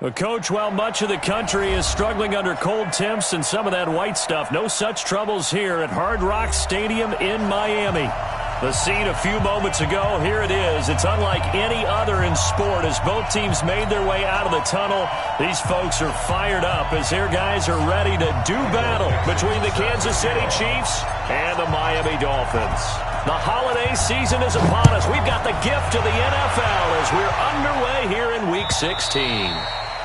Well, Coach, while much of the country is struggling under cold temps and some of that white stuff, no such troubles here at Hard Rock Stadium in Miami. The scene a few moments ago, here it is. It's unlike any other in sport as both teams made their way out of the tunnel. These folks are fired up as their guys are ready to do battle between the Kansas City Chiefs and the Miami Dolphins. The holiday season is upon us. We've got the gift of the NFL as we're underway here in Week 16.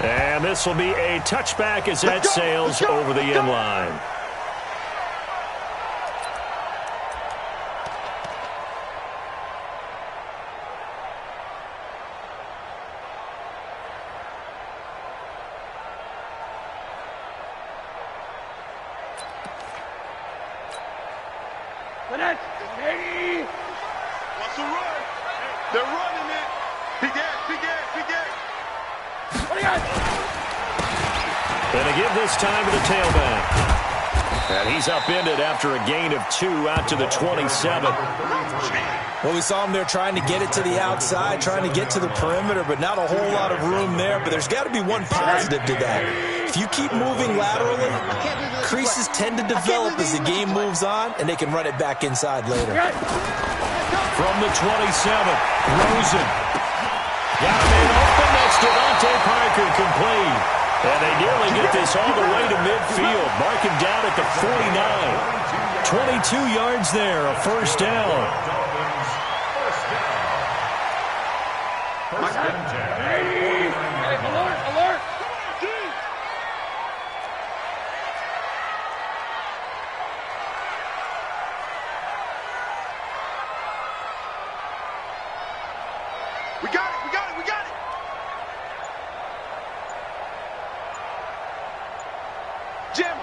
And this will be a touchback as that sails over the end line. Wants to run. They're running it. Big ass. Going to give this time to the tailback. And he's upended after a gain of 2 out to the 27. Well, we saw him there trying to get it to the outside, trying to get to the perimeter, but not a whole lot of room there. But there's got to be one positive to that. If you keep moving laterally, creases tend to develop as the game moves on, and they can run it back inside later. From the 27, Rosen. Got a man open. That's Devontae Parker complete. And they nearly get this all the way to midfield. Mark him down at the 49. 22 yards there, a first down. Alert! We got it! Jam!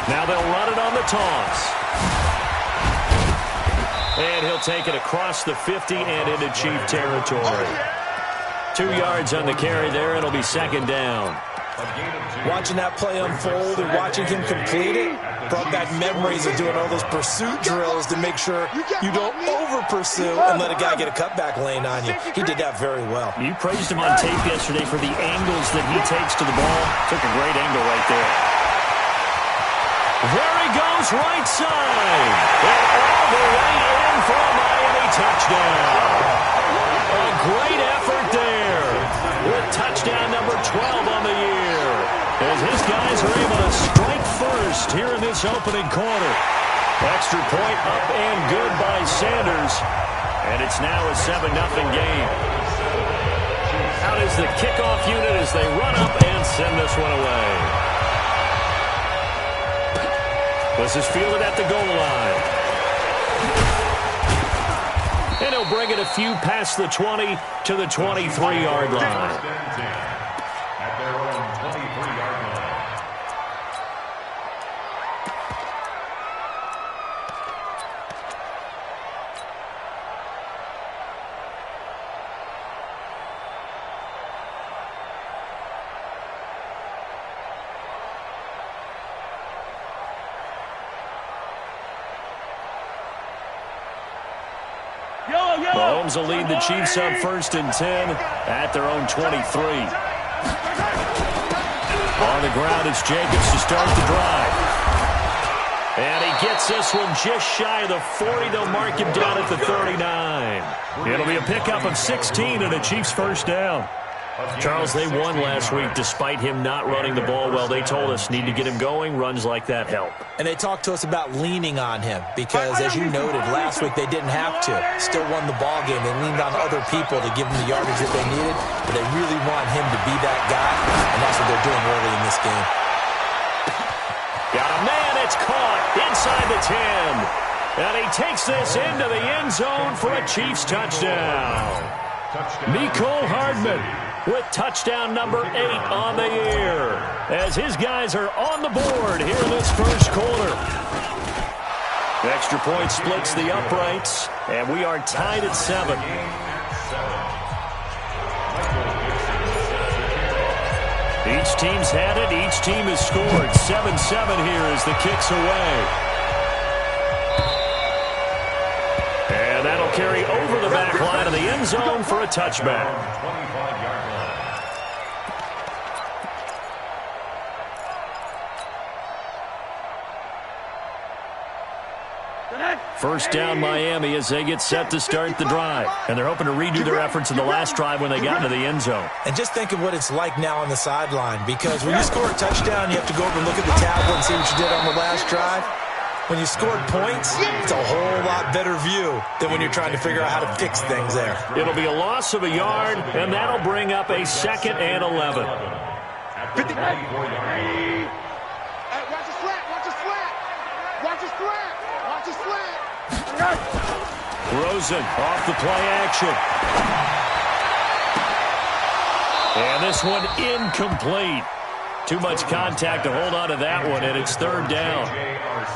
Now they'll run it on the toss. And he'll take it across the 50 and into Chief territory. 2 yards on the carry there. It'll be second down. Watching that play unfold and watching him complete it brought back memories of doing all those pursuit drills to make sure you don't over-pursue and let a guy get a cutback lane on you. He did that very well. You praised him on tape yesterday for the angles that he takes to the ball. Took a great angle right there. There he goes, right side. And all the way in for a Miami touchdown. A great effort there with touchdown number 12 on the year. As his guys are able to strike first here in this opening quarter. Extra point up and good by Sanders. And it's now a 7-0 game. Out is the kickoff unit as they run up and send this one away. This is fielded at the goal line. And he'll bring it a few past the 20 to the 23-yard line. Mahomes will lead the Chiefs up 1st and 10 at their own 23. On the ground, it's Jacobs to start the drive. And he gets this one just shy of the 40. They'll mark him down at the 39. It'll be a pickup of 16 and a Chiefs first down. Charles, they won last week despite him not running the ball well. They told us need to get him going. Runs like that help. And they talked to us about leaning on him because, as you noted, last week they didn't have to. Still won the ball game. They leaned on other people to give them the yardage that they needed, but they really want him to be that guy, and that's what they're doing early in this game. Got a man. It's caught inside the 10. And he takes this into the end zone for a Chiefs touchdown. Mecole Hardman with touchdown number 8 on the year as his guys are on the board here in this first quarter. Extra point splits the uprights, and we are tied at 7. Each team's had it. Each team has scored. 7-7 here as the kick's away. And that'll carry over the back line of the end zone for a touchback. First down Miami as they get set to start the drive. And they're hoping to redo their efforts in the last drive when they got into the end zone. And just think of what it's like now on the sideline, because when you score a touchdown, you have to go over and look at the tablet and see what you did on the last drive. When you scored points, it's a whole lot better view than when you're trying to figure out how to fix things there. It'll be a loss of a yard, and that'll bring up a 2nd and 11. Hey, watch his flat, watch his flat. Watch his flat, watch his flat. Rosen off the play action. And this one incomplete. Too much contact to hold on to that one, and it's 3rd down.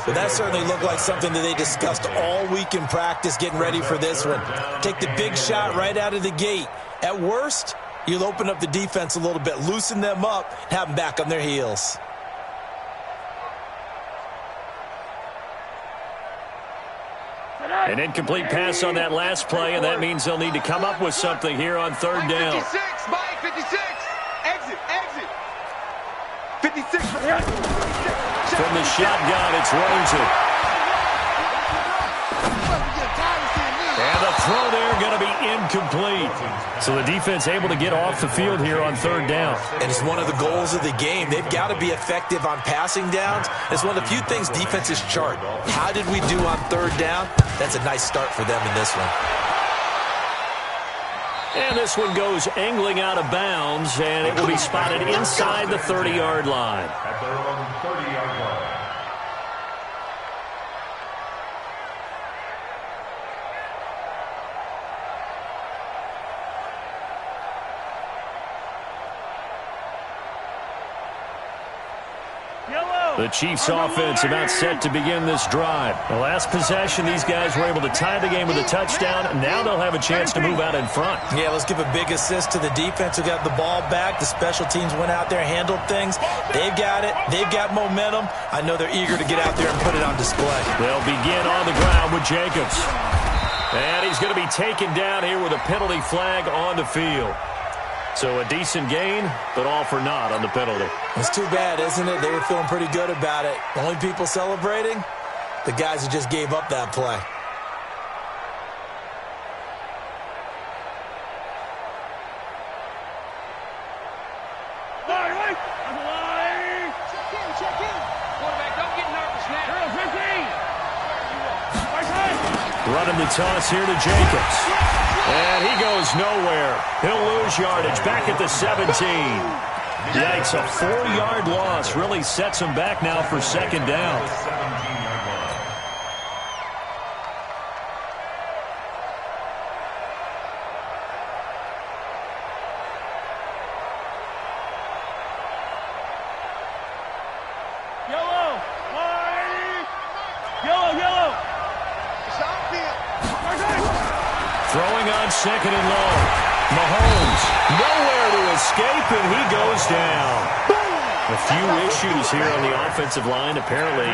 But that certainly looked like something that they discussed all week in practice getting ready for this one. Take the big shot right out of the gate. At worst, you'll open up the defense a little bit, loosen them up, have them back on their heels. An incomplete pass on that last play, and that means they'll need to come up with something here on 3rd down. 56, Mike, 56. Exit, exit. 56. From the shotgun, it's Rosen. And the throw there going to be incomplete. So the defense able to get off the field here on 3rd down. And it's one of the goals of the game. They've got to be effective on passing downs. It's one of the few things defenses chart. How did we do on 3rd down? That's a nice start for them in this one. And this one goes angling out of bounds, and it will be spotted inside the 30-yard line. At their own 30-yard line. The Chiefs offense about set to begin this drive. The last possession, these guys were able to tie the game with a touchdown. Now they'll have a chance to move out in front. Yeah, let's give a big assist to the defense who got the ball back. The special teams went out there, handled things. They've got it. They've got momentum. I know they're eager to get out there and put it on display. They'll begin on the ground with Jacobs. And he's going to be taken down here with a penalty flag on the field. So a decent gain, but all for naught on the penalty. It's too bad, isn't it? They were feeling pretty good about it. The only people celebrating, the guys who just gave up that play. Check in. Quarterback, don't get nervous now. Running the toss here to Jacobs. And he goes nowhere. He'll lose yardage back at the 17. Yikes, a 4-yard loss really sets him back now for 2nd down. Throwing on 2nd and long. Mahomes nowhere to escape, and he goes down. A few issues here on the offensive line. Apparently,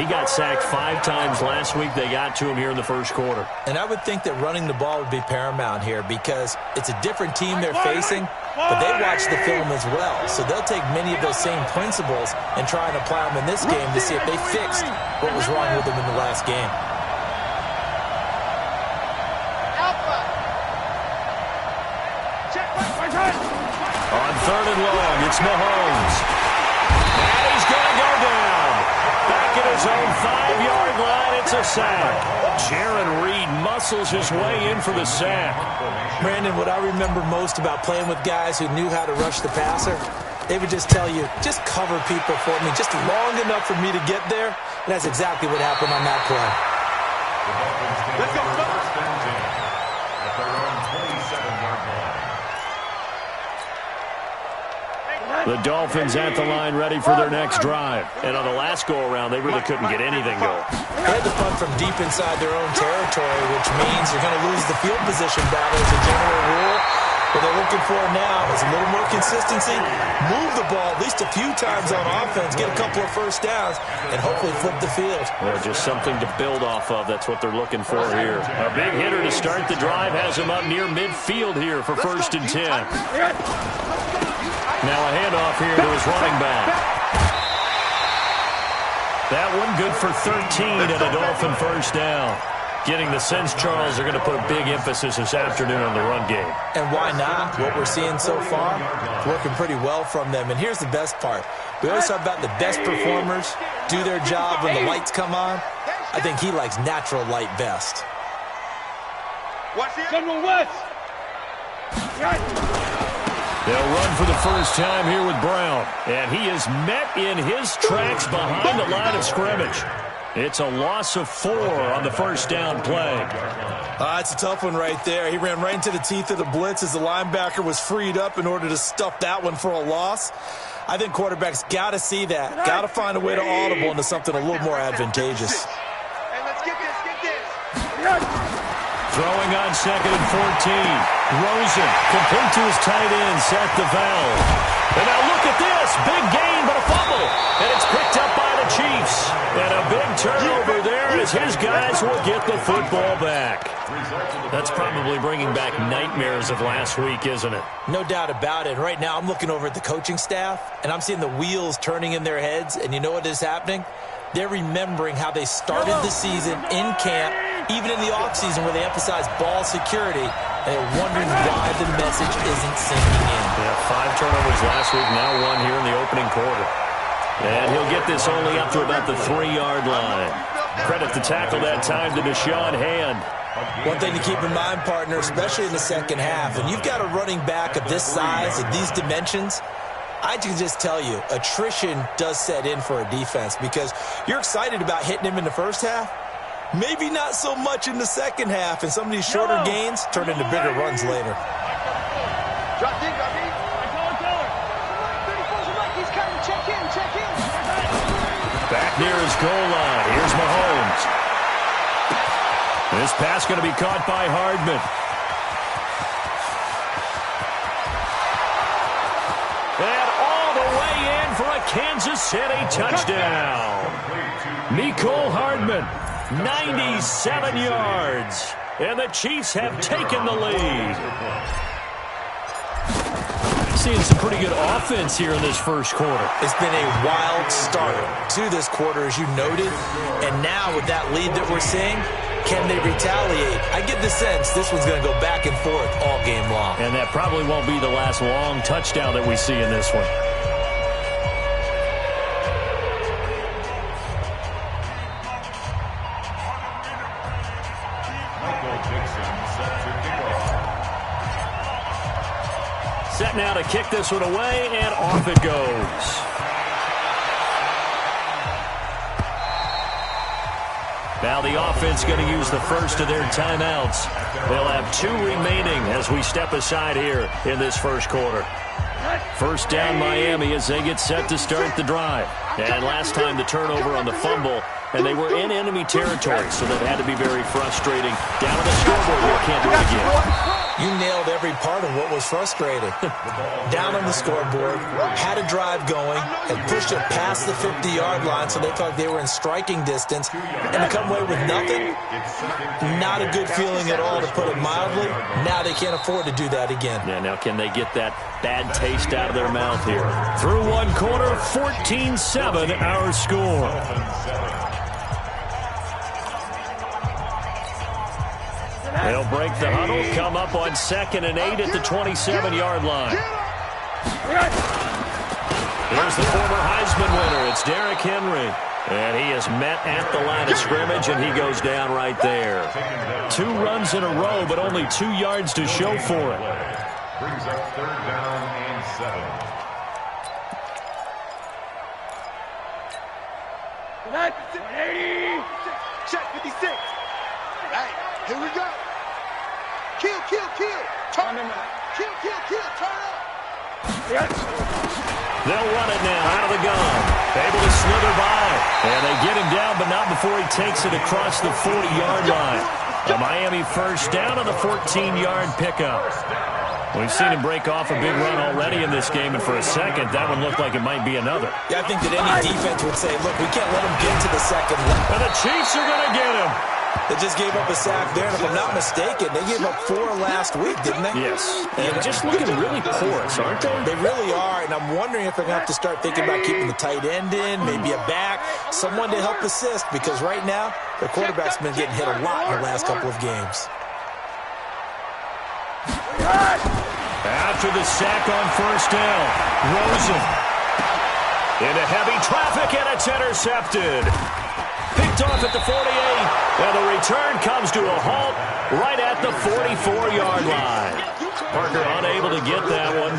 he got sacked 5 times last week. They got to him here in the first quarter. And I would think that running the ball would be paramount here because it's a different team they're facing, but they watch the film as well. So they'll take many of those same principles and try and apply them in this game to see if they fixed what was wrong with them in the last game. On 3rd and long, it's Mahomes. And he's going to go down. Back at his own 5-yard line, it's a sack. Jaron Reed muscles his way in for the sack. Brandon, what I remember most about playing with guys who knew how to rush the passer, they would just tell you, just cover people for me, just long enough for me to get there. And that's exactly what happened on that play. Let's go, At their own 27-yard line. The Dolphins at the line ready for their next drive. And on the last go-around, they really couldn't get anything going. They had to punt from deep inside their own territory, which means you're going to lose the field position battle as a general rule. What they're looking for now is a little more consistency, move the ball at least a few times on offense, get a couple of first downs, and hopefully flip the field. Well, just something to build off of. That's what they're looking for here. A big hitter to start the drive has him up near midfield here for 1st and 10. Now a handoff here to his running back. That one good for 13 and a Dolphin first down. Getting the sense, Charles, they're going to put a big emphasis this afternoon on the run game. And why not? What we're seeing so far, working pretty well from them. And here's the best part. We always talk about the best performers do their job when the lights come on. I think he likes natural light best. They'll run for the first time here with Brown. And he is met in his tracks behind the line of scrimmage. It's a loss of 4 on the first down play. It's a tough one right there. He ran right into the teeth of the blitz as the linebacker was freed up in order to stuff that one for a loss. I think quarterbacks got to see that. Got to find a way to audible into something a little more advantageous. Hey, let's get this. Throwing on 2nd and 14. Rosen complete to his tight end, Seth DeVal. And now look at this. Big gain, but a fumble. And it's picked up by the Chiefs. And a big turnover there as his guys will get the football back. That's probably bringing back nightmares of last week, isn't it? No doubt about it. Right now I'm looking over at the coaching staff, and I'm seeing the wheels turning in their heads. And you know what is happening? They're remembering how they started the season in camp, even in the offseason where they emphasized ball security, and they're wondering why the message isn't sinking in. Yeah, 5 turnovers last week, now 1 here in the opening quarter. And he'll get this only up to about the 3-yard line. Credit the tackle that time to Deshaun Hand. One thing to keep in mind, partner, especially in the second half, and you've got a running back of this size, of these dimensions, I can just tell you, attrition does set in for a defense because you're excited about hitting him in the first half. Maybe not so much in the second half, and some of these shorter gains turn into bigger runs later. Drop in. Back near his goal line. Here's Mahomes. This pass going to be caught by Hardman. And all the way in for a Kansas City touchdown. Mecole Hardman, 97 yards. And the Chiefs have taken the lead. Seeing some pretty good offense here in this first quarter. It's been a wild start to this quarter, as you noted. And now with that lead that we're seeing, can they retaliate? I get the sense this one's going to go back and forth all game long. And that probably won't be the last long touchdown that we see in this one. Set now to kick this one away, and off it goes. Now the offense going to use the first of their timeouts. They'll have 2 remaining as we step aside here in this first quarter. First down Miami as they get set to start the drive. And last time the turnover on the fumble, and they were in enemy territory, so that had to be very frustrating. Down on the scoreboard here, can't do it again. You nailed every part of what was frustrating. Down on the scoreboard, had a drive going, and pushed it past the 50-yard line so they thought they were in striking distance, and to come away with nothing, not a good feeling at all, to put it mildly. Now they can't afford to do that again. Yeah, now can they get that bad taste out of their mouth here? Through one quarter, 14-7 our score. They'll break the huddle, come up on 2nd and 8 at the 27-yard line. Here's the former Heisman winner. It's Derrick Henry. And he is met at the line of scrimmage, and he goes down right there. 2 runs in a row, but only 2 yards to show for it. Brings up 3rd down and 7. Check 56. Right, here we go. Kill. Turn him out. Kill. Turn up. They'll run it now out of the gun. Able to slither by. And they get him down, but not before he takes it across the 40-yard line. A Miami first down on the 14-yard pickup. We've seen him break off a big run already in this game, and for a second, that one looked like it might be another. Yeah, I think that any defense would say, look, we can't let him get to the second level. And the Chiefs are going to get him. They just gave up a sack there, and if I'm not mistaken, they gave up 4 last week, didn't they? Yes, and just looking really porous, aren't they? They really are, and I'm wondering if they're going to have to start thinking about keeping the tight end in, maybe a back, someone to help assist, because right now, their quarterback's been getting hit a lot in the last couple of games. After the sack on first down, Rosen into heavy traffic, and it's intercepted. Picked off at the 48, and the return comes to a halt right at the 44-yard line. Parker unable to get that one.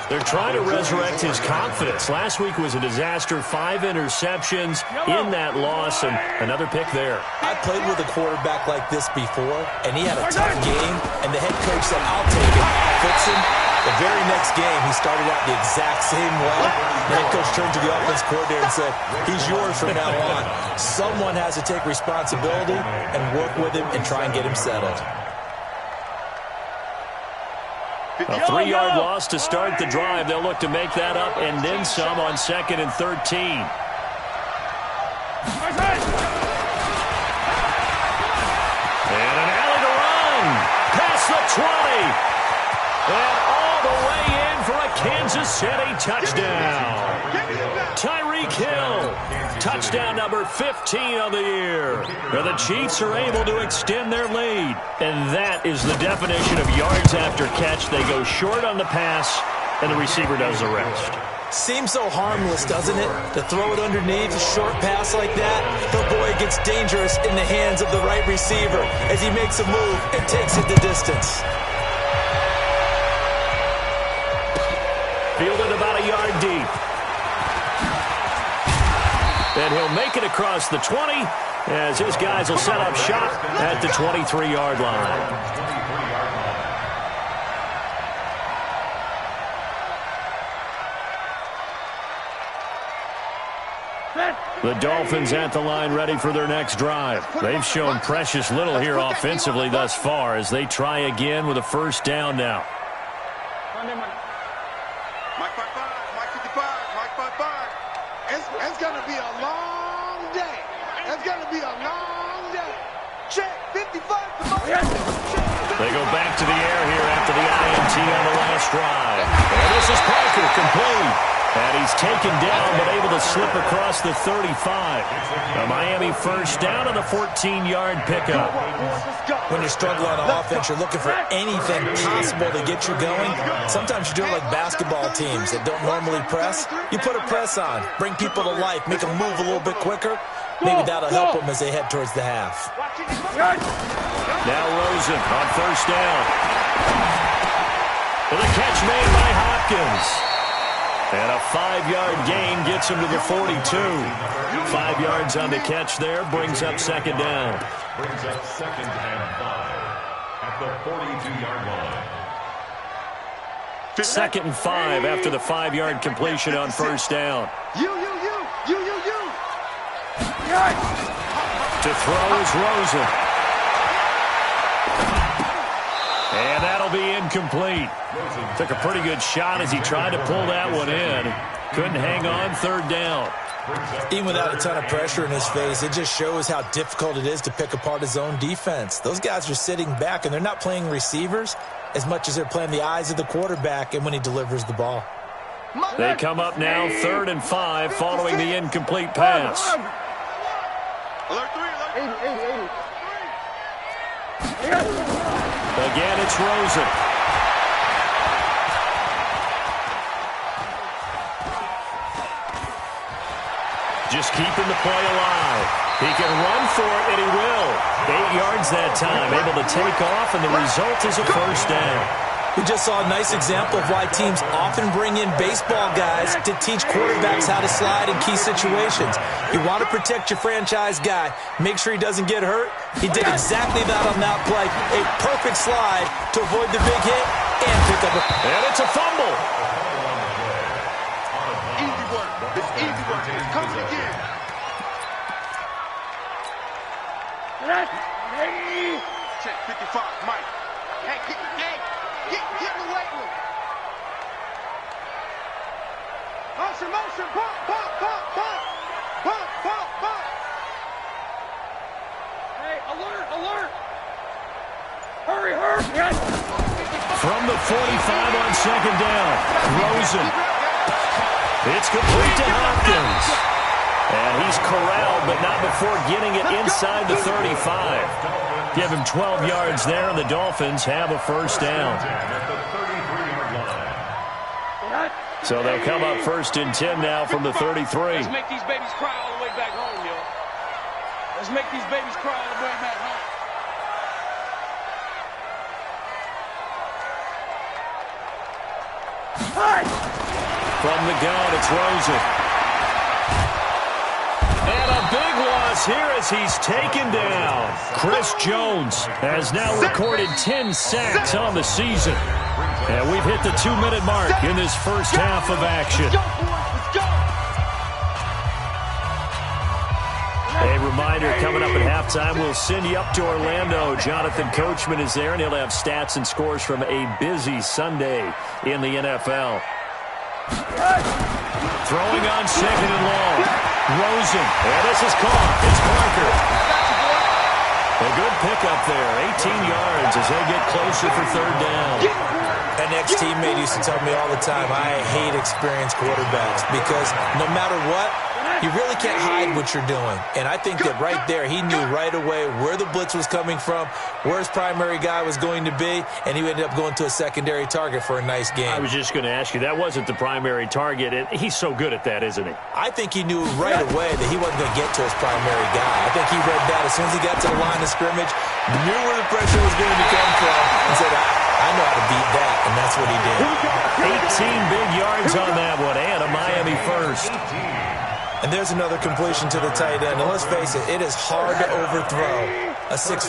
They're trying to resurrect his confidence. Last week was a disaster, 5 interceptions in that loss, and another pick there. I played with a quarterback like this before, and he had a tough game, and the head coach said, I'll take it, I'll fix him. The very next game, he started out the exact same way. The head coach turned to the offense coordinator and said, he's yours from now on. Someone has to take responsibility and work with him and try and get him settled. A 3-yard loss to start the drive. They'll look to make that up and then some on 2nd and 13. And an alley to run. Past the 20. And all the way in for a Kansas City touchdown. Tyreek Hill. Touchdown number 15 of the year. Now the Chiefs are able to extend their lead. And that is the definition of yards after catch. They go short on the pass, and the receiver does the rest. Seems so harmless, doesn't it? To throw it underneath a short pass like that. But boy, it gets dangerous in the hands of the right receiver as he makes a move and takes it the distance. Fielded about a yard deep. And he'll make it across the 20 as his guys will set up shop at the 23-yard line. The Dolphins at the line ready for their next drive. They've shown precious little here offensively thus far as they try again with a first down now. Mike 55, Mike 55, Mike 55. It's going to be a long day. It's going to be a long day. Check 55. They go back to the air here after the INT on the last drive. And this is Parker, complete. And he's taken down but able to slip across the 35. A Miami first down on a 14-yard pickup. When you're struggling on offense, you're looking for anything possible to get you going. Sometimes you do it like basketball teams that don't normally press. You put a press on, bring people to life, make them move a little bit quicker. Maybe that'll help them as they head towards the half. Now Rosen on first down. And the catch made by Hopkins. And a 5-yard gain gets him to the 42. 5 yards on the catch there, brings up second down. Brings up 2nd and 5 at the 42-yard line. 2nd and 5 after the 5-yard completion on first down. You. To throw is Rosen. And that'll be incomplete. Took a pretty good shot as he tried to pull that one in. Couldn't hang on, third down. Even without a ton of pressure in his face, it just shows how difficult it is to pick apart his own defense. Those guys are sitting back, and they're not playing receivers as much as they're playing the eyes of the quarterback and when he delivers the ball. They come up now 3rd and 5 following the incomplete pass. Alert 3. Again, it's Rosen. Just keeping the play alive. He can run for it, and he will. 8 yards that time, able to take off, and the result is a first down. We just saw a nice example of why teams often bring in baseball guys to teach quarterbacks how to slide in key situations. You want to protect your franchise guy. Make sure he doesn't get hurt. He did exactly that on that play. A perfect slide to avoid the big hit and pick up a... And it's a fumble. Easy work. It's easy work. It's coming again. Check 55, Mike. Hey, get in the way, Motion, motion, pump, pump, pump, pump. Pump, pump, pump. Hey, alert, alert. Hurry, hurry. Yes. From the 45 on second down, Rosen. It's complete to Hopkins. And he's corralled, but not before getting it inside the 35. Give him 12 yards there, and the Dolphins have a first down. So they'll come up 1st and 10 now from the 33. Let's make these babies cry all the way back home, yo. Let's make these babies cry all the way back home. From the gun, it's Rosen. And a big loss here as he's taken down. Chris Jones has now recorded 10 sacks on the season. And we've hit the 2-minute mark in this first half of action. A reminder, coming up at halftime, we'll send you up to Orlando. Jonathan Coachman is there, and he'll have stats and scores from a busy Sunday in the NFL. Throwing on 2nd and long. Rosen. And this is caught. It's Parker. A good pickup there. 18 yards as they get closer for 3rd down. An ex-teammate used to tell me all the time, I hate experienced quarterbacks because no matter what, you really can't hide what you're doing. And I think that right there, he knew right away where the blitz was coming from, where his primary guy was going to be, and he ended up going to a secondary target for a nice game. I was just going to ask you, that wasn't the primary target. He's so good at that, isn't he? I think he knew right away that he wasn't going to get to his primary guy. I think he read that as soon as he got to the line of scrimmage, knew where the pressure was going to come from, and said, I know how to beat that, and that's what he did. 18 big yards on that one, and a Miami first. And there's another completion to the tight end. And let's face it, it is hard to overthrow a 6'6"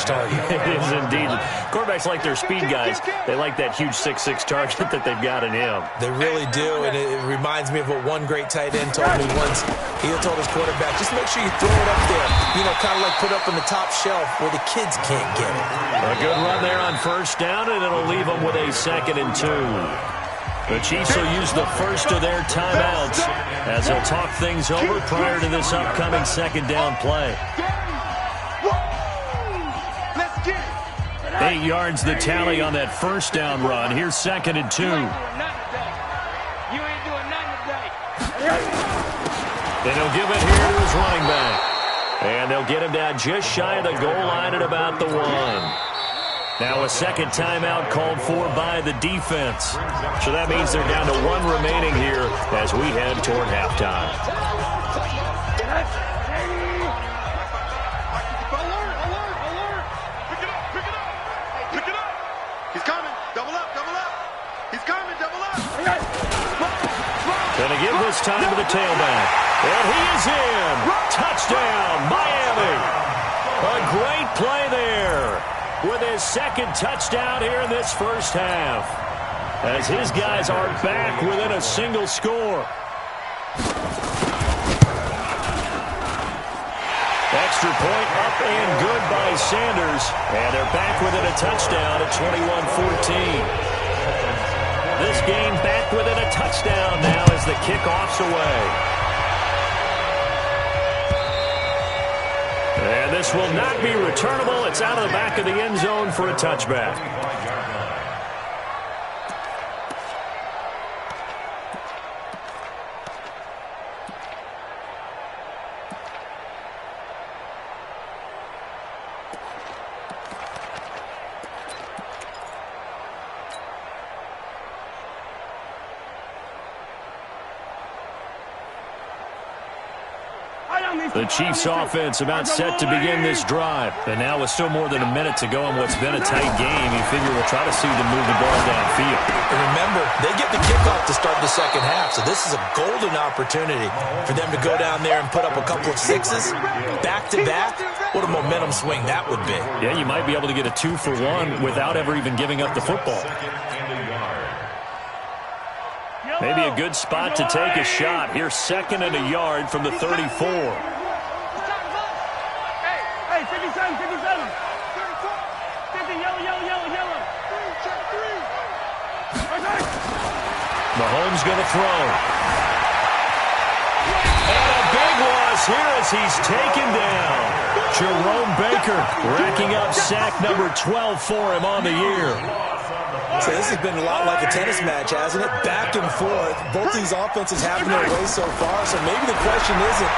target. It is indeed. Quarterbacks like their speed guys. They like that huge 6'6" target that they've got in him. They really do, and it reminds me of what one great tight end told me once. He told his quarterback, just make sure you throw it up there. You know, kind of like put up in the top shelf where the kids can't get it. A good run there on 1st down, and it'll leave them with a 2nd and 2. The Chiefs will use the first of their timeouts as they'll talk things over prior to this upcoming 2nd down play. 8 yards the tally on that 1st down run. Here's 2nd and 2. And he'll give it here to his running back. And they'll get him down just shy of the goal line at about the 1. Now a 2nd timeout called for by the defense. So that means they're down to 1 remaining here as we head toward halftime. Pick it up. He's coming. Double up, double up. He's coming, double up. Gonna give this time to the tailback. And he is in. Touchdown, Miami. A great play there, with his 2nd touchdown here in this first half, as his guys are back within a single score. Extra point up and good by Sanders, and they're back within a touchdown at 21-14. This game back within a touchdown now as the kickoff's away. And this will not be returnable. It's out of the back of the end zone for a touchback. The Chiefs offense about set to begin this drive. And now with still more than a minute to go in what's been a tight game, you figure we'll try to see them move the ball downfield. And remember, they get the kickoff to start the 2nd half, so this is a golden opportunity for them to go down there and put up a couple of 6s back-to-back. What a momentum swing that would be. Yeah, you might be able to get a 2-for-1 without ever even giving up the football. Maybe a good spot to take a shot. Here's 2nd and a yard from the 34. Hey, 57, 57. 50, yellow. Mahomes going to throw. does here as he's taken down. Jerome Baker racking up sack number 12 for him on the year. So this has been a lot like a tennis match, hasn't it? Back and forth. Both these offenses having their way so far. So maybe the question isn't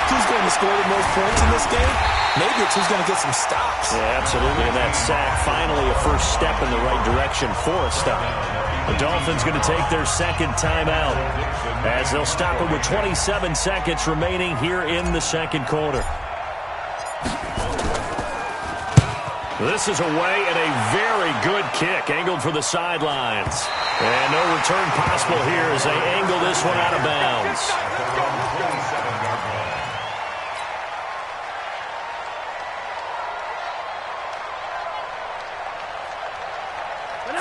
who's going to score the most points in this game. Maybe it's who's going to get some stops. Yeah, absolutely. And that sack, finally a first step in the right direction for a stop. The Dolphins going to take their second timeout as they'll stop it with 27 seconds remaining here in the second quarter. This is away and a very good kick angled for the sidelines. And no return possible here as they angle this one out of bounds.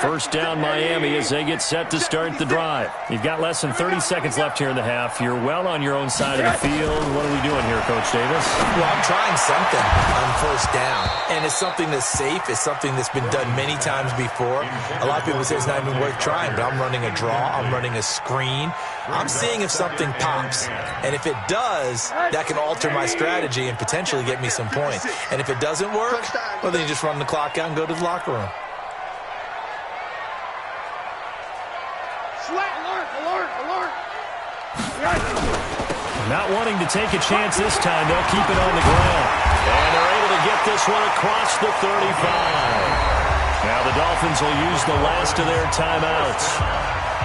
First down Miami as they get set to start the drive. You've got less than 30 seconds left here in the half. You're well on your own side of the field. What are we doing here, Coach Davis? Well, I'm trying something on first down. And it's something that's safe. It's something that's been done many times before. A lot of people say it's not even worth trying, but I'm running a draw. I'm running a screen. I'm seeing if something pops. And if it does, that can alter my strategy and potentially get me some points. And if it doesn't work, well, then you just run the clock out and go to the locker room. Not wanting to take a chance this time, they'll keep it on the ground. And they're able to get this one across the 35. Now the Dolphins will use the last of their timeouts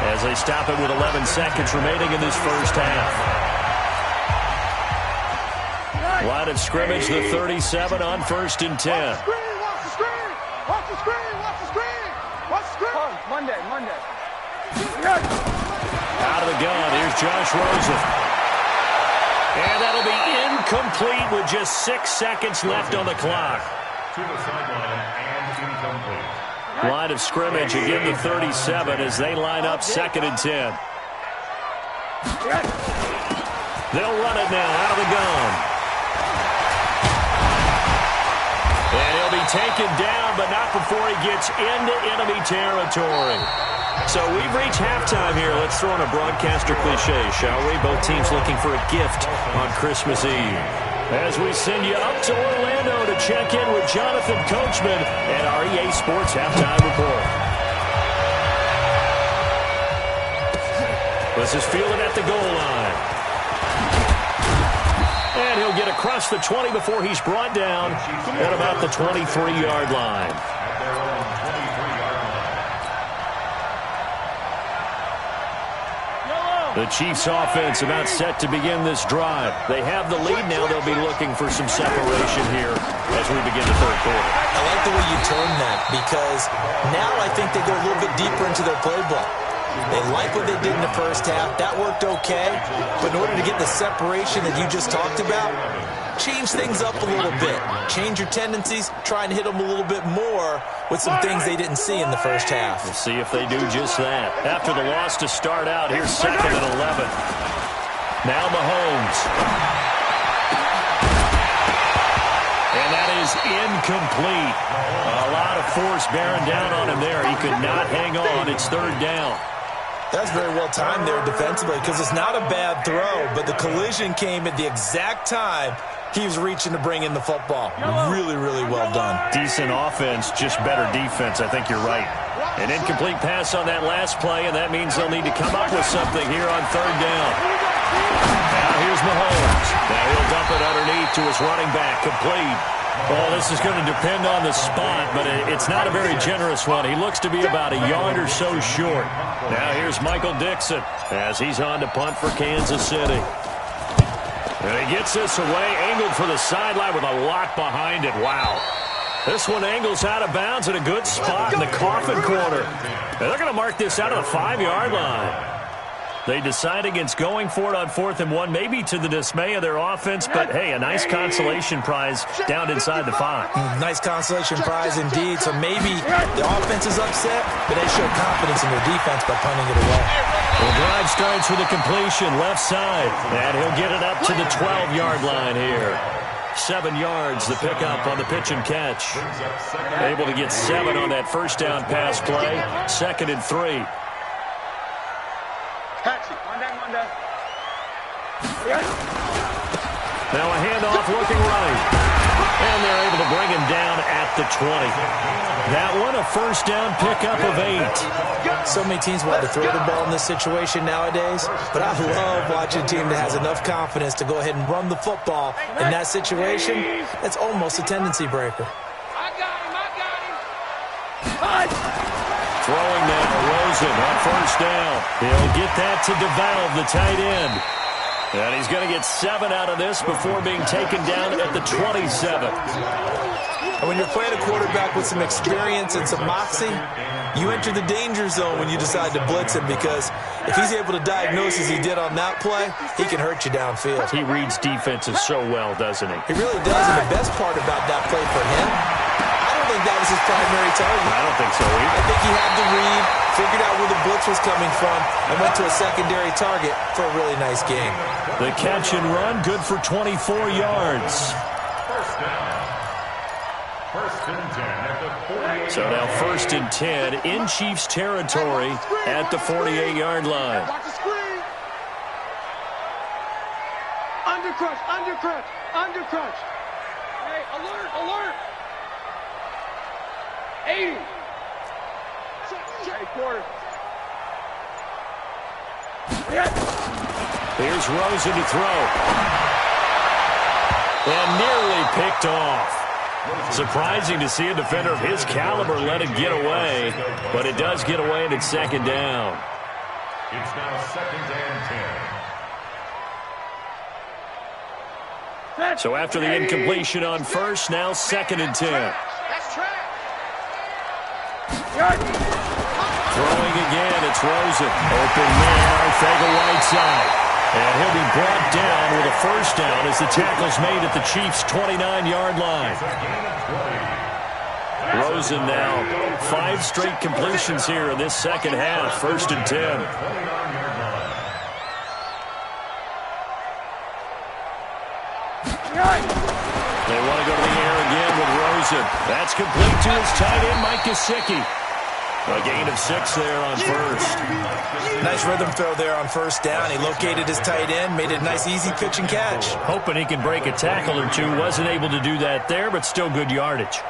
as they stop it with 11 seconds remaining in this first half. Line of scrimmage, the 37 on 1st and 10. Watch the screen! Watch the screen! Watch the screen! Watch the screen! Monday. Out of the gun, here's Josh Rosen. And that'll be incomplete with just 6 seconds left on the clock. To the sideline and incomplete. Line of scrimmage, again the 37 as they line up 2nd and 10. They'll run it now out of the gun. And he'll be taken down, but not before he gets into enemy territory. So we've reached halftime here. Let's throw in a broadcaster cliche, shall we? Both teams looking for a gift on Christmas Eve. As we send you up to Orlando to check in with Jonathan Coachman and our EA Sports Halftime Report. This is fielded at the goal line. And he'll get across the 20 before he's brought down at about the 23-yard line. The Chiefs offense about set to begin this drive. They have the lead now. They'll be looking for some separation here as we begin the third quarter. I like the way you turn that because now I think they go a little bit deeper into their playbook. They like what they did in the first half. That worked okay. But in order to get the separation that you just talked about, change things up a little bit. Change your tendencies. Try and hit them a little bit more with some things they didn't see in the first half. We'll see if they do just that. After the loss to start out, here's 2nd and 11. Now Mahomes. And that is incomplete. A lot of force bearing down on him there. He could not hang on. It's 3rd down. That's very well timed there defensively because it's not a bad throw, but the collision came at the exact time he was reaching to bring in the football. Really, really well done. Decent offense, just better defense. I think you're right. An incomplete pass on that last play, and that means they'll need to come up with something here on 3rd down. Now here's Mahomes. Now he'll dump it underneath to his running back, complete. Well, this is going to depend on the spot, but it's not a very generous one. He looks to be about a yard or so short. Now here's Michael Dixon as he's on to punt for Kansas City. And he gets this away, angled for the sideline with a lot behind it. Wow. This one angles out of bounds at a good spot in the coffin corner. And they're going to mark this out of the 5-yard line. They decide against going for it on 4th and 1, maybe to the dismay of their offense, but, hey, a nice consolation prize down inside the 5. Nice consolation prize indeed. So maybe the offense is upset, but they show confidence in their defense by punting it away. The drive starts with a completion left side, and he'll get it up to the 12-yard line here. 7 yards, the pickup on the pitch and catch. Able to get 7 on that first down pass play. 2nd and 3. Now a handoff looking right. And they're able to bring him down at the 20. That one, a first down pickup of 8. So many teams want to throw the ball in this situation nowadays, but I love watching a team that has enough confidence to go ahead and run the football. In that situation, that's almost a tendency breaker. I got him. Throwing now, Rosen on first down. He'll get that to DeValve, the tight end. And he's going to get 7 out of this before being taken down at the 27. And when you're playing a quarterback with some experience and some moxie, you enter the danger zone when you decide to blitz him, because if he's able to diagnose as he did on that play, he can hurt you downfield. He reads defenses so well, doesn't he? He really does, and the best part about that play for him, I don't think that was his primary target. I don't think so either. I think he had to read, figured out where the blitz was coming from, and went to a secondary target for a really nice game. The catch and run, good for 24 yards. First down. First and 10 at the 48. So now first and 10 in Chiefs territory at the 48-yard line. Watch the screen. Under crunch. Hey, alert. 80. Hey, quarter. Here's Rosen to throw. And nearly picked off. Surprising to see a defender of his caliber let it get away, but it does get away and it's second down. It's now second and 10. So after the incompletion on first, now second and 10. That's track. Throwing again, it's Rosen. Open man, Arthega right side. And he'll be brought down with a first down as the tackle's made at the Chiefs' 29-yard line. Rosen now 5 straight completions here in this second half. First and 10. They want to go to the air again with Rosen. That's complete to his tight end, Mike Gesicki. A gain of 6 there on first. Nice rhythm throw there on first down. He located his tight end, made it a nice easy pitch and catch. Hoping he can break a tackle or two. Wasn't able to do that there, but still good yardage.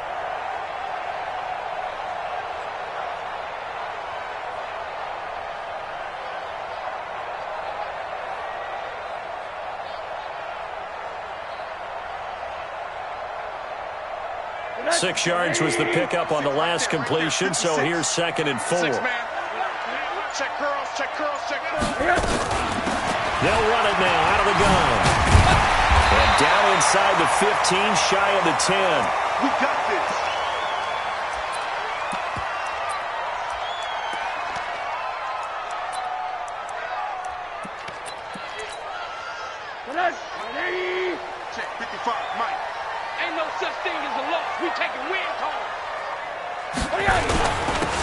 Six yards was the pickup on the last completion, so here's second and 4. Check curls. They'll run it now out of the gun. And down inside the 15, shy of the 10. We got this. Check 55, Mike. Ain't no such thing as a loss. We taking win calls.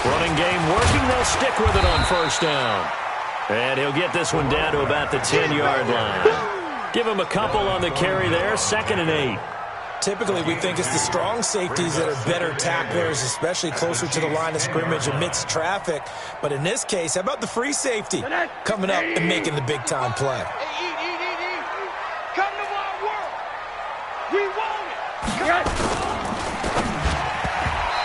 Running game working. They'll stick with it on first down. And he'll get this one down to about the 10-yard line. Give him a couple on the carry there. Second and 8. Typically, we think it's the strong safeties that are better tacklers, especially closer to the line of scrimmage amidst traffic. But in this case, how about the free safety coming up and making the big-time play? Come to my world. We want it.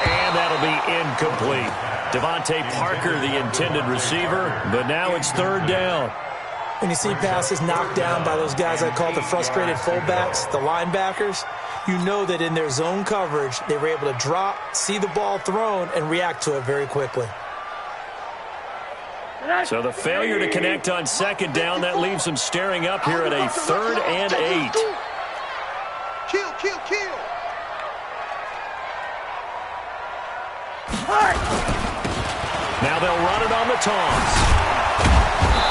And that'll be incomplete. Devontae Parker, the intended receiver, but now it's third down. When you see passes knocked down by those guys I call the frustrated fullbacks, the linebackers, you know that in their zone coverage, they were able to drop, see the ball thrown, and react to it very quickly. So the failure to connect on second down, that leaves them staring up here at a third and 8. Kill. Now they'll run it on the toss.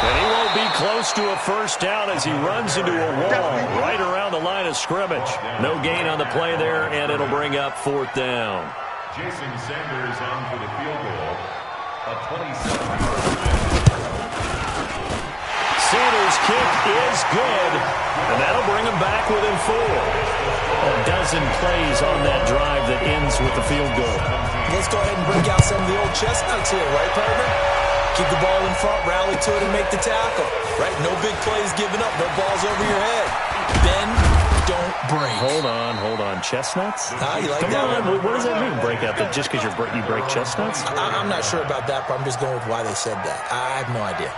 And he won't be close to a first down as he runs into a wall right around the line of scrimmage. No gain on the play there, and it'll bring up fourth down. Jason Sanders on for the field goal. A 27-yard. Sanders' kick is good, and that'll bring him back within 4. A dozen plays on that drive that ends with the field goal. Let's go ahead and break out some of the old chestnuts here, right, partner? Keep the ball in front, rally to it, and make the tackle. Right? No big plays given up, no balls over your head. Bend, don't break. Hold on. Chestnuts? You like Come that on. one? What does that mean, break out? Just because you break chestnuts? I'm not sure about that, but I'm just going with why they said that. I have no idea.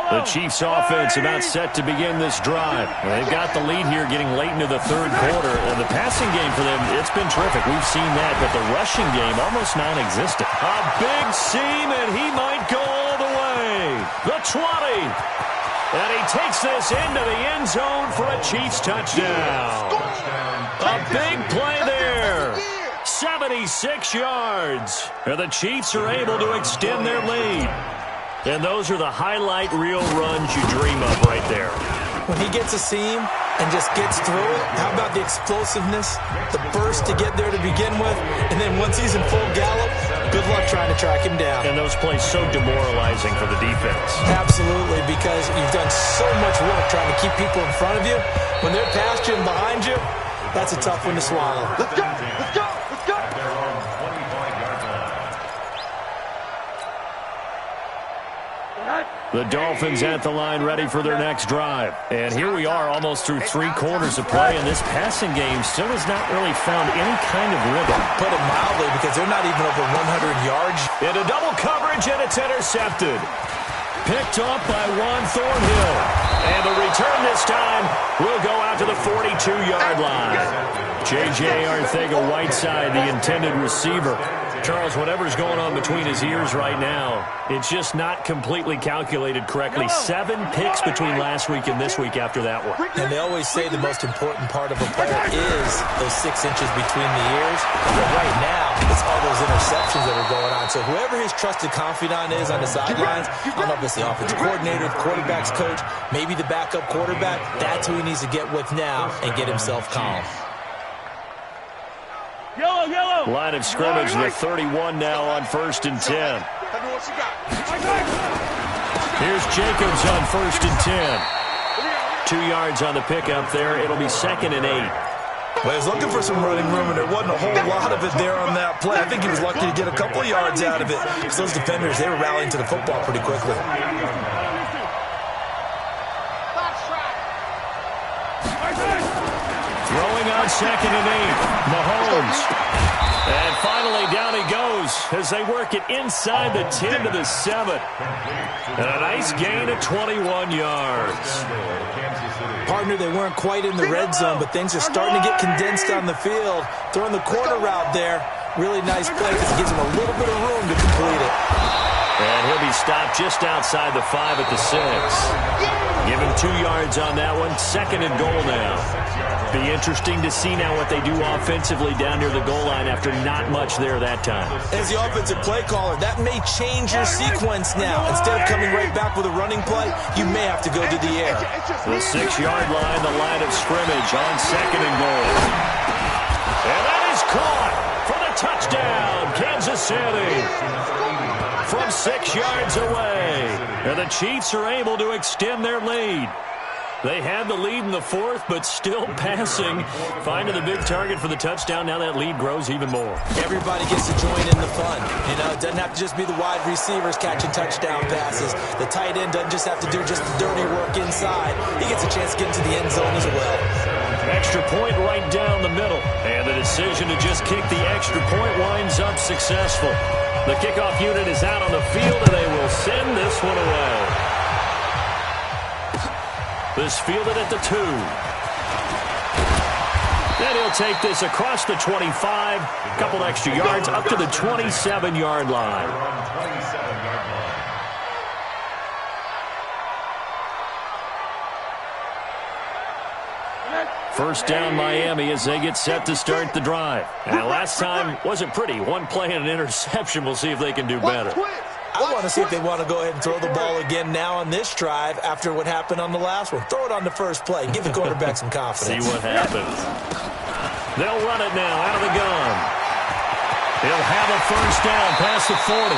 The Chiefs offense about set to begin this drive. They've got the lead here getting late into the third quarter. And the passing game for them, it's been terrific. We've seen that, but the rushing game almost non-existent. A big seam, and he might go all the way. The 20. And he takes this into the end zone for a Chiefs touchdown. A big play there. 76 yards. And the Chiefs are able to extend their lead. And those are the highlight reel runs you dream of right there. When he gets a seam and just gets through it, how about the explosiveness, the burst to get there to begin with, and then once he's in full gallop, good luck trying to track him down. And those plays so demoralizing for the defense. Absolutely, because you've done so much work trying to keep people in front of you. When they're past you and behind you, that's a tough one to swallow. Let's go! Let's go! Let's go! The Dolphins at the line ready for their next drive. And here we are almost through 3 quarters of play, and this passing game still has not really found any kind of rhythm. Put it mildly, because they're not even over 100 yards. Into double coverage, and it's intercepted. Picked up by Juan Thornhill. And the return this time will go out to the 42-yard line. J.J. Arcega-Whiteside, the intended receiver. Charles, whatever's going on between his ears right now, it's just not completely calculated correctly. 7 picks between last week and this week after that one. And they always say the most important part of a player is those 6 inches between the ears. But right now, it's all those interceptions that are going on. So whoever his trusted confidant is on the sidelines, I don't know if it's the offensive coordinator, the quarterback's coach, maybe the backup quarterback, that's who he needs to get with now and get himself calm. Yellow. Line of scrimmage, the 31 now on 1st and 10. Here's Jacobs on 1st and 10. 2 yards on the pickup there. It'll be 2nd and 8. Well, he's looking for some running room, and there wasn't a whole lot of it there on that play. I think he was lucky to get a couple of yards out of it, because those defenders, they were rallying to the football pretty quickly. Throwing on 2nd and 8. Mahomes. And finally, down he goes as they work it inside the 10 to the 7. And a nice gain of 21 yards. Partner, they weren't quite in the red zone, but things are starting to get condensed on the field. Throwing the corner route there. Really nice play because it gives him a little bit of room to complete it. And he'll be stopped just outside the 5 at the 6. Give him 2 yards on that one. 2nd and goal now. Be interesting to see now what they do offensively down near the goal line after not much there that time. As the offensive play caller, that may change your sequence now. Instead of coming right back with a running play, you may have to go to the air. The 6-yard line, the line of scrimmage on 2nd and goal. And that is caught for the touchdown, Kansas City. From 6 yards away. And the Chiefs are able to extend their lead. They had the lead in the 4th, but still passing. Finding the big target for the touchdown. Now that lead grows even more. Everybody gets to join in the fun. You know, it doesn't have to just be the wide receivers catching touchdown passes. The tight end doesn't just have to do just the dirty work inside. He gets a chance to get into the end zone as well. Extra point right down the middle. And the decision to just kick the extra point winds up successful. The kickoff unit is out on the field, and they will send this one away. This fielded at the 2. Then he'll take this across the 25. A couple extra yards up to the 27-yard line. First down Miami as they get set to start the drive. And last time wasn't pretty. 1 play and an interception. We'll see if they can do better. I want to see if they want to go ahead and throw the ball again now on this drive after what happened on the last one. Throw it on the first play. Give the quarterback some confidence. See what happens. They'll run it now out of the gun. He'll have a first down past the 40.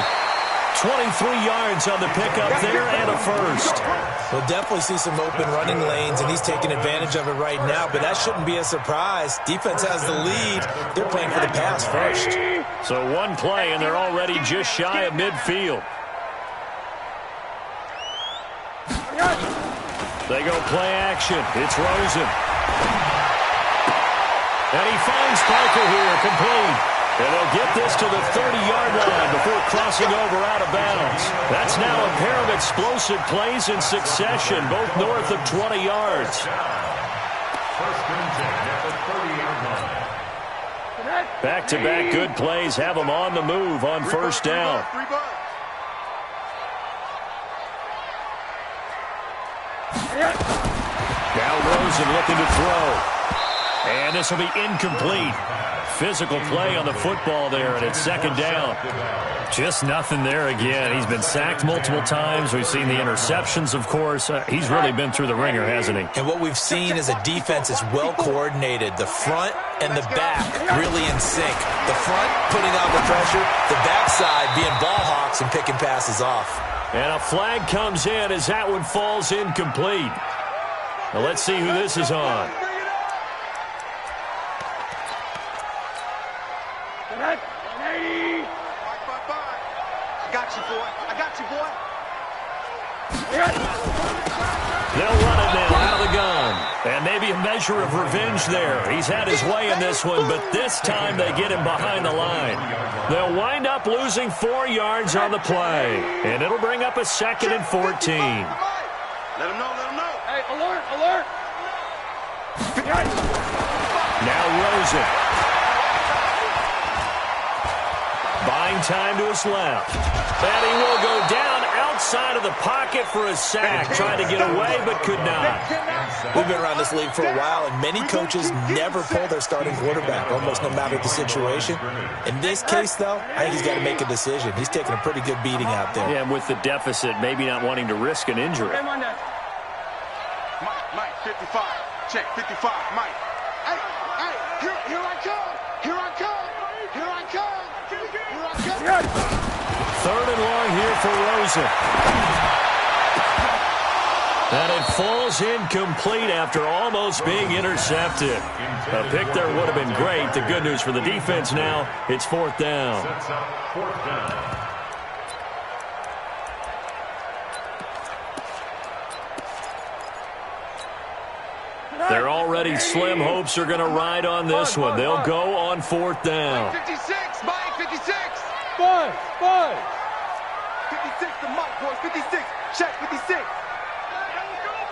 23 yards on the pickup there and a first. We'll definitely see some open running lanes, and he's taking advantage of it right now, but that shouldn't be a surprise. Defense has the lead. They're playing for the pass first. So 1 play, and they're already just shy of midfield. They go play action. It's Rosen. And he finds Parker here, complete. And they'll get this to the 30-yard line before crossing over out of bounds. That's now a pair of explosive plays in succession, both north of 20 yards. First and 10 at the 30-yard line. Back-to-back good plays have them on the move on first down. Now Rosen looking to throw. And this will be incomplete. Physical play on the football there, and it's second down. Just nothing there again. He's been sacked multiple times. We've seen the interceptions, of course. He's really been through the ringer, hasn't he? And what we've seen is a defense that's well coordinated. The front and the back really in sync. The front putting on the pressure, the backside being ball hawks and picking passes off. And a flag comes in as that one falls incomplete. Now let's see who this is on. I got you, boy. I got you, boy. They'll run it now out of the gun. And maybe a measure of revenge there. He's had his way in this one, but this time they get him behind the line. They'll wind up losing 4 yards on the play. And it'll bring up a 2nd and 14. Let him know, let him know. Hey, alert, alert. Now Rosen. Buying time to his left. And he will go down outside of the pocket for a sack. Trying to get away, but could not. We've been around this league for a while, and many coaches never pull their starting quarterback, almost no matter the situation. In this case, though, I think he's got to make a decision. He's taking a pretty good beating out there. Yeah, and with the deficit, maybe not wanting to risk an injury. Mike, 55. Check, 55, Mike. Hey, here I come. Here I come. Here I come. Here I come. 3rd and long here for Rosen. And it falls incomplete after almost being intercepted. A pick there would have been great. The good news for the defense now, it's 4th down. Sets up 4th down. Their already slim hopes are going to ride on this one. They'll go on 4th down. 56, Mike, 56. Five. 56 to Mike, boys, 56. Check, 56.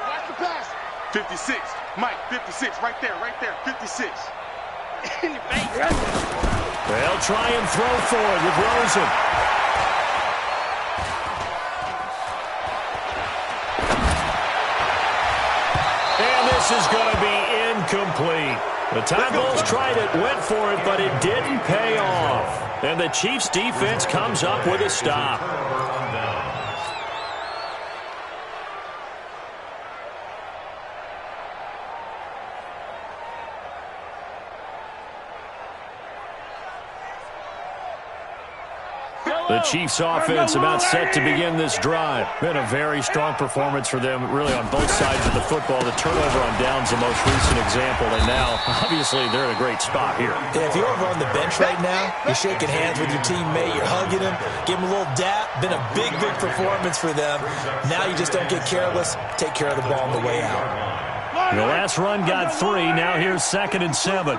Watch the pass. 56, Mike, 56, right there, 56. In your face. They'll try and throw for it with Rosen. And this is going to be incomplete. The Time Bulls tried it, went for it, but it didn't pay off. And the Chiefs' defense comes up with a stop. The Chiefs' offense about set to begin this drive. Been a very strong performance for them, really on both sides of the football. The turnover on downs, the most recent example, and now, obviously, they're in a great spot here. Yeah, if you're over on the bench right now, you're shaking hands with your teammate, you're hugging him, give him a little dap. Been a big performance for them. Now you just don't get careless. Take care of the ball on the way out. The last run got 3. Now here's 2nd and 7.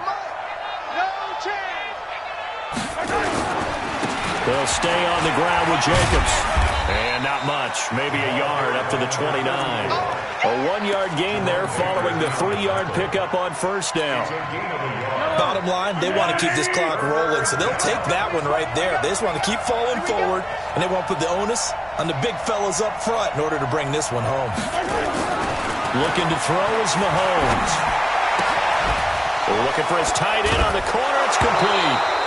They'll stay on the ground with Jacobs. And not much. Maybe a yard up to the 29. A 1-yard gain there following the 3-yard pickup on first down. Bottom line, they want to keep this clock rolling, so they'll take that one right there. They just want to keep falling forward, and they won't put the onus on the big fellas up front in order to bring this one home. Looking to throw is Mahomes. Looking for his tight end on the corner. It's complete.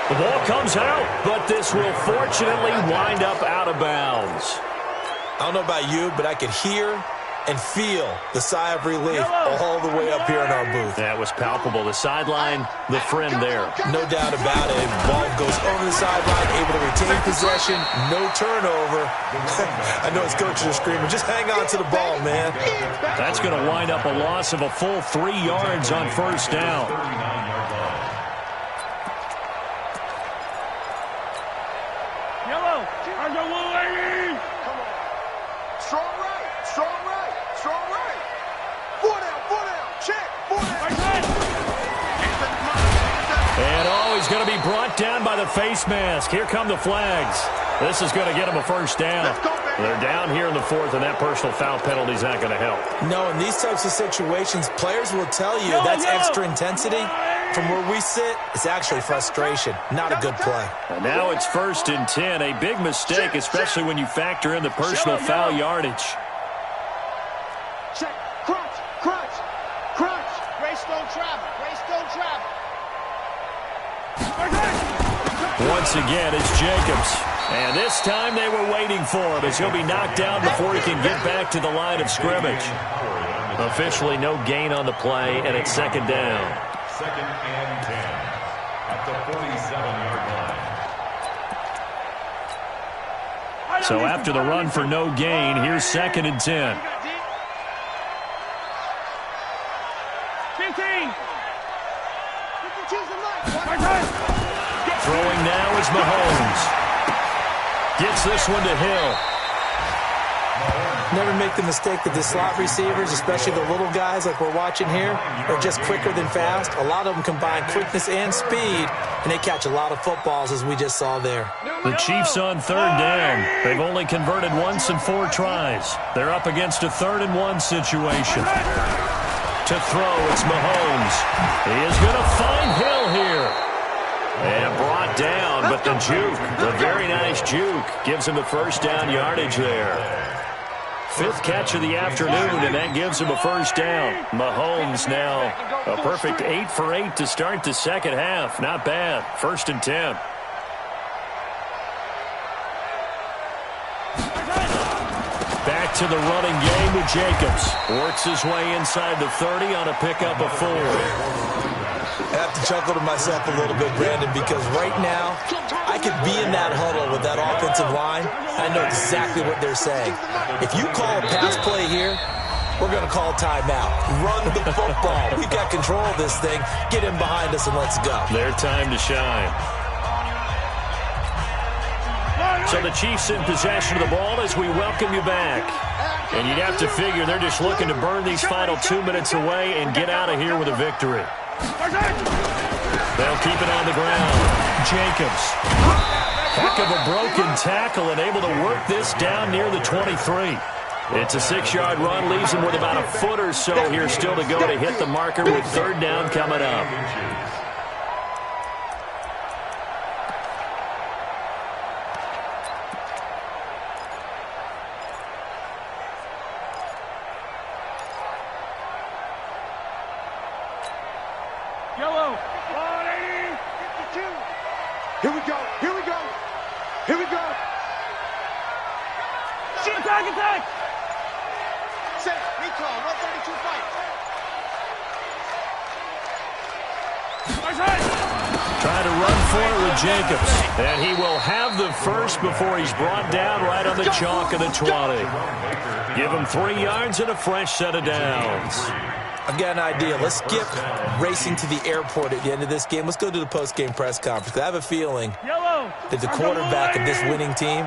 The ball comes out, but this will fortunately wind up out of bounds. I don't know about you, but I could hear and feel the sigh of relief all the way up here in our booth. That was palpable. The sideline, the friend there. No doubt about it. Ball goes over the sideline, able to retain possession, no turnover. I know his coaches are screaming, just hang on to the ball, man. That's going to wind up a loss of a full 3 yards on first down. Strong right, strong right, strong right. 4 down, check, 4 down. And he's going to be brought down by the face mask. Here come the flags. This is going to get him a first down. They're down here in the fourth, and that personal foul penalty is not going to help. No, in these types of situations, players will tell you that's extra intensity. From where we sit, it's actually frustration, not a good play. And now it's 1st and 10. A big mistake, especially when you factor in the personal foul yardage. Check, crunch. Grace don't travel. Once again, it's Jacobs. And this time they were waiting for him as he'll be knocked down before he can get back to the line of scrimmage. Officially no gain on the play, and it's 2nd down. 2nd and 10 at the 47-yard line. So after the run for no gain, here's 2nd and 10. 15. Throwing now is Mahomes. Gets this one to Hill. Never make the mistake that the slot receivers, especially the little guys like we're watching here, are just quicker than fast. A lot of them combine quickness and speed, and they catch a lot of footballs, as we just saw there. The Chiefs on 3rd down. They've only converted once in 4 tries. They're up against a 3rd and 1 situation. To throw, it's Mahomes. He is going to find Hill here. And brought down, but the juke, the very nice juke, gives him the first down yardage there. 5th catch of the afternoon, and that gives him a first down. Mahomes now a perfect 8 for 8 to start the second half. Not bad. 1st and 10. Back to the running game with Jacobs. Works his way inside the 30 on a pickup of 4. I have to chuckle to myself a little bit, Brandon, because right now I could be in that huddle with that offensive line. I know exactly what they're saying. If you call a pass play here, we're going to call timeout. Run the football. We've got control of this thing. Get in behind us and let's go. Their time to shine. So the Chiefs in possession of the ball as we welcome you back. And you'd have to figure they're just looking to burn these final 2 minutes away and get out of here with a victory. They'll keep it on the ground. Jacobs. Heck of a broken tackle and able to work this down near the 23. It's a 6-yard run, leaves him with about a foot or so here still to go to hit the marker with 3rd down coming up. Yellow. 180. 52. Here we go. Attack. Set, recall, 132 fight. Trying to run for it with Jacobs. And he will have the first before he's brought down right on the chalk of the 20. Give him 3 yards and a fresh set of downs. I've got an idea. Let's skip racing to the airport at the end of this game. Let's go to the post-game press conference. I have a feeling that the quarterback of this winning team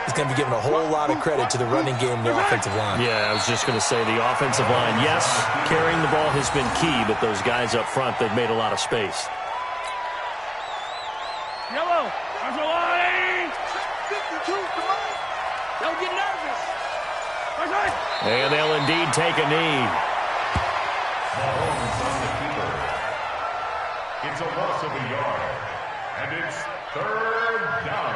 is going to be giving a whole lot of credit to the running game and the offensive line. Yeah, I was just going to say the offensive line, yes, carrying the ball has been key, but those guys up front, they've made a lot of space. Yellow. 52, come on. Don't get nervous. And they'll indeed take a knee. Mahomes on the keeper. It's a loss of a yard, and it's 3rd down.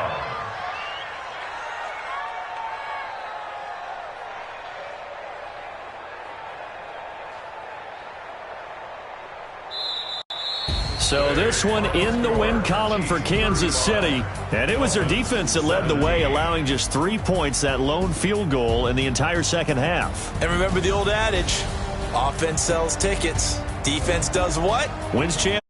So this one in the win column for Kansas City. And it was their defense that led the way, allowing just 3 points, that lone field goal in the entire second half. And remember the old adage, offense sells tickets. Defense does what? Wins champ.